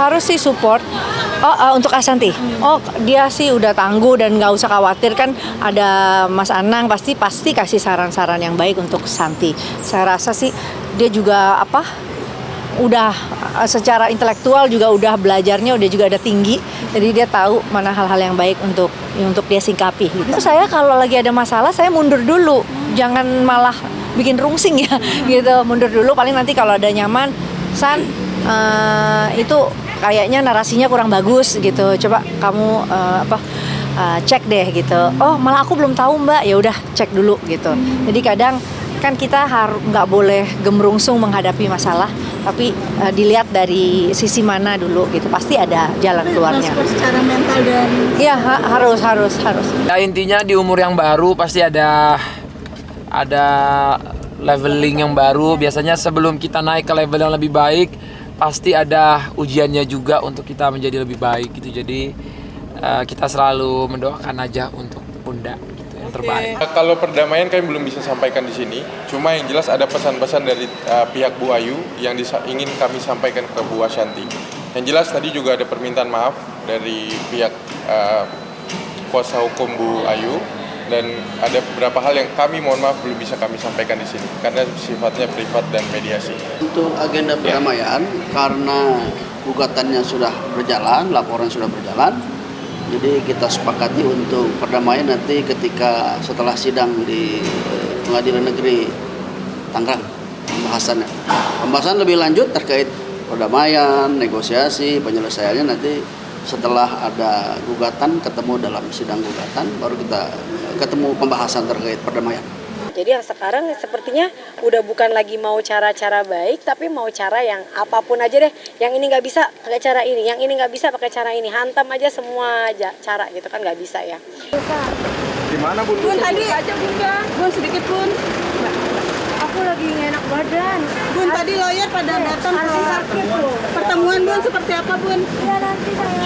harus sih support. Untuk Ashanti, dia sih udah tangguh dan nggak usah khawatir, kan ada Mas Anang pasti kasih saran-saran yang baik untuk Santi. Saya rasa sih dia juga udah secara intelektual juga udah belajarnya udah juga ada tinggi, jadi dia tahu mana hal-hal yang baik untuk dia singkapi. Gitu. Saya kalau lagi ada masalah saya mundur dulu, jangan malah bikin rungsing ya, gitu. Mundur dulu, paling nanti kalau ada nyaman, San itu kayaknya narasinya kurang bagus gitu, coba kamu cek deh gitu. Oh malah aku belum tahu Mbak, ya udah cek dulu gitu. Jadi kadang kan kita nggak boleh gemrungsung menghadapi masalah, tapi dilihat dari sisi mana dulu gitu, pasti ada jalan keluarnya. Secara mental dan iya harus. Ya intinya di umur yang baru pasti ada leveling yang baru. Biasanya sebelum kita naik ke level yang lebih baik, pasti ada ujiannya juga untuk kita menjadi lebih baik gitu. Jadi kita selalu mendoakan aja untuk Bunda gitu, yang terbaik. Kalau perdamaian kami belum bisa sampaikan di sini. Cuma yang jelas ada pesan-pesan dari pihak Bu Ayu yang ingin kami sampaikan ke Bu Ashanti. Yang jelas tadi juga ada permintaan maaf dari pihak kuasa hukum Bu Ayu, dan ada beberapa hal yang kami mohon maaf belum bisa kami sampaikan di sini karena sifatnya privat dan mediasi. Untuk agenda perdamaian, karena gugatannya sudah berjalan, laporan sudah berjalan, jadi kita sepakati untuk perdamaian nanti ketika setelah sidang di Pengadilan Negeri Tangerang, pembahasan lebih lanjut terkait perdamaian, negosiasi, penyelesaiannya nanti setelah ada gugatan, ketemu dalam sidang gugatan, baru kita ketemu pembahasan terkait perdamaian. Jadi yang sekarang sepertinya udah bukan lagi mau cara-cara baik, tapi mau cara yang apapun aja deh. Yang ini nggak bisa pakai cara ini, yang ini nggak bisa pakai cara ini. Hantam aja semua cara gitu kan, nggak bisa ya. Gimana Bun? Bun tadi aja Bun sedikit Bun. Aku lagi nggak enak badan. Bun tadi lawyer pada datang ke pertemuan Bun, seperti apa Bun? Ya nanti saya.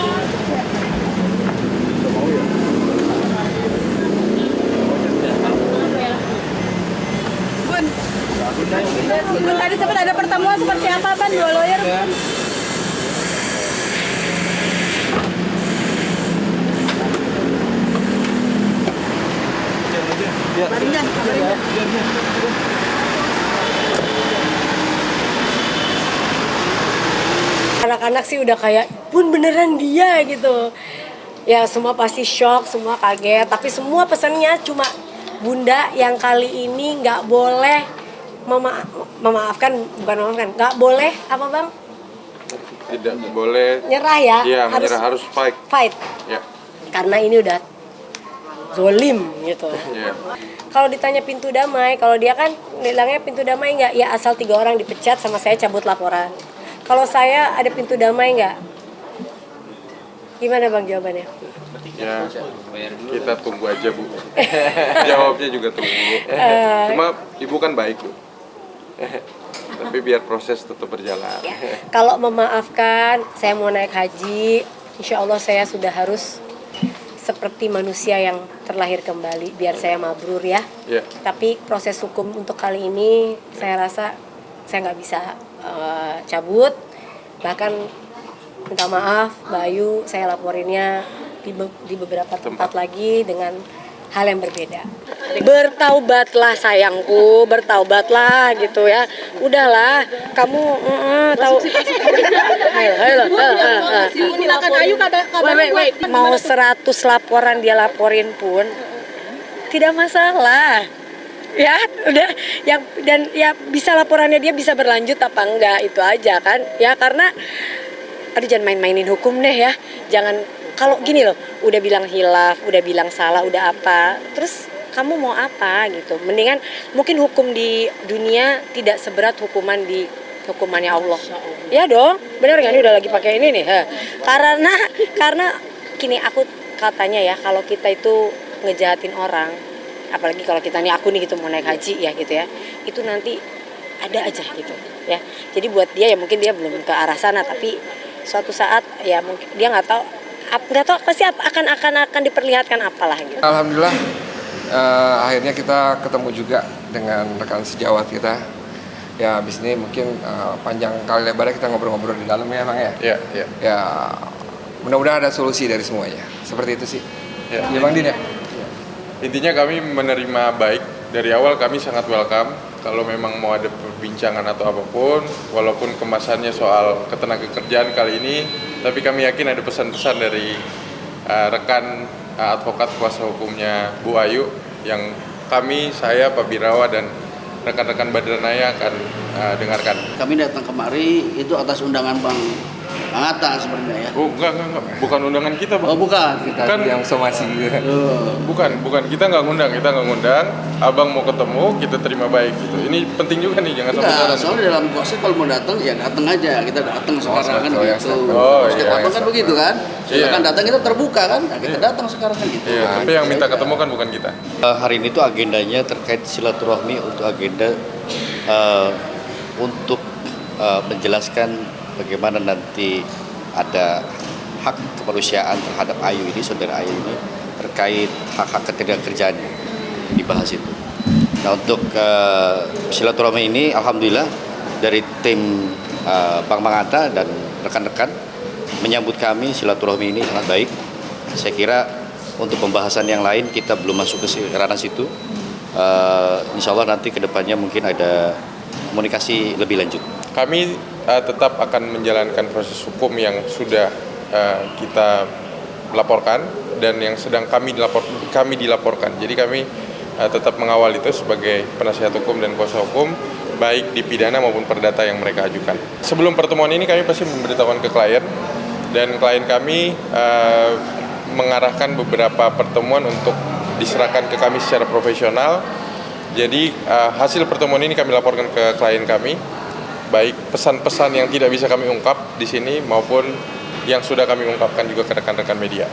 Bun tadi sempat ada pertemuan seperti apa Ban, dua lawyer Bun? Baringan. Anak-anak sih udah kayak, Bun beneran dia gitu. Ya semua pasti shock, semua kaget. Tapi semua pesannya cuma, Bunda yang kali ini nggak boleh nggak boleh apa Bang? Tidak boleh Nyerah ya? Iya, harus fight. Ya. Karena ini udah zolim gitu. Ya. Kalau ditanya pintu damai, kalau dia kan bilangnya pintu damai nggak? Ya asal 3 orang dipecat sama saya cabut laporan. Kalau saya ada pintu damai nggak? Gimana Bang jawabannya? Ya, kita tunggu aja Bu. Jawabnya juga tunggu. Cuma Ibu kan baik Bu. Tapi biar proses tetap berjalan. Ya. Kalau memaafkan, saya mau naik haji, insya Allah saya sudah harus seperti manusia yang terlahir kembali, biar saya mabrur ya. Ya. Tapi proses hukum untuk kali ini saya rasa saya nggak bisa cabut. Bahkan minta maaf, Bayu saya laporinnya di beberapa tempat lagi dengan hal yang berbeda. Bertaubatlah sayangku, bertaubatlah gitu ya. Udahlah, kamu tahu. Mau 100 laporan dia laporin pun tidak masalah. Ya, udah dan bisa laporannya dia bisa berlanjut apa enggak, itu aja kan. Ya karena aduh jangan main-mainin hukum deh ya. Jangan, kalau gini loh, udah bilang hilaf, udah bilang salah, udah apa, terus kamu mau apa gitu. Mendingan mungkin hukum di dunia tidak seberat hukumannya Allah. Ya dong, bener nggak? Ini udah lagi pakai ini nih. Karena gini, aku katanya ya, kalau kita itu ngejahatin orang, apalagi kalau kita nih, aku nih gitu mau naik haji ya gitu ya, itu nanti ada aja gitu ya. Jadi buat dia ya mungkin dia belum ke arah sana, tapi suatu saat ya mungkin dia nggak tahu pasti akan diperlihatkan apalah gitu. Alhamdulillah akhirnya kita ketemu juga dengan rekan sejawat kita. Ya habis ini mungkin panjang kali lebarnya kita ngobrol-ngobrol di dalam ya Bang ya. Iya, iya. Ya mudah-mudahan ada solusi dari semuanya. Seperti itu sih. Ya. Ya Bang Din ya. Intinya kami menerima baik. Dari awal kami sangat welcome. Kalau memang mau ada perbincangan atau apapun, walaupun kemasannya soal ketenagakerjaan kali ini, tapi kami yakin ada pesan-pesan dari rekan advokat kuasa hukumnya Bu Ayu yang kami, saya, Pak Birawa dan rekan-rekan Badranaya akan dengarkan. Kami datang kemari itu atas undangan Bang Atta sebenarnya ya. Oh, enggak. Bukan undangan kita, Bang. Oh bukan. Kita Kan- yang somasi gitu. Bukan. Kita nggak ngundang. Abang mau ketemu, kita terima baik gitu. Ini penting juga nih, jangan sampai Enggak, salah. soalnya dalam proses kalau mau datang ya datang aja. Kita datang sekarang kan betul, yang gitu. statement. Oh, Terus iya, abang kan yang begitu kan. Silakan Iya. datang, kita terbuka kan. Nah, kita datang sekarang kan gitu. Iya, tapi yang minta ketemu kan bukan kita. Hari ini tuh agendanya terkait silaturahmi untuk agenda untuk menjelaskan bagaimana nanti ada hak kemanusiaan terhadap Ayu ini, saudara Ayu ini, terkait hak-hak ketenagakerjaannya dibahas itu. Nah untuk silaturahmi ini, alhamdulillah dari tim Bang Atta dan rekan-rekan menyambut kami, silaturahmi ini sangat baik. Saya kira untuk pembahasan yang lain kita belum masuk ke ranah situ. Insya Allah nanti kedepannya mungkin ada komunikasi lebih lanjut. Kami tetap akan menjalankan proses hukum yang sudah kita laporkan dan yang sedang kami dilaporkan. Jadi kami tetap mengawal itu sebagai penasihat hukum dan kuasa hukum, baik di pidana maupun perdata yang mereka ajukan. Sebelum pertemuan ini kami pasti memberitahukan ke klien, dan klien kami mengarahkan beberapa pertemuan untuk diserahkan ke kami secara profesional. Jadi hasil pertemuan ini kami laporkan ke klien kami, baik pesan-pesan yang tidak bisa kami ungkap di sini maupun yang sudah kami ungkapkan juga ke rekan-rekan media.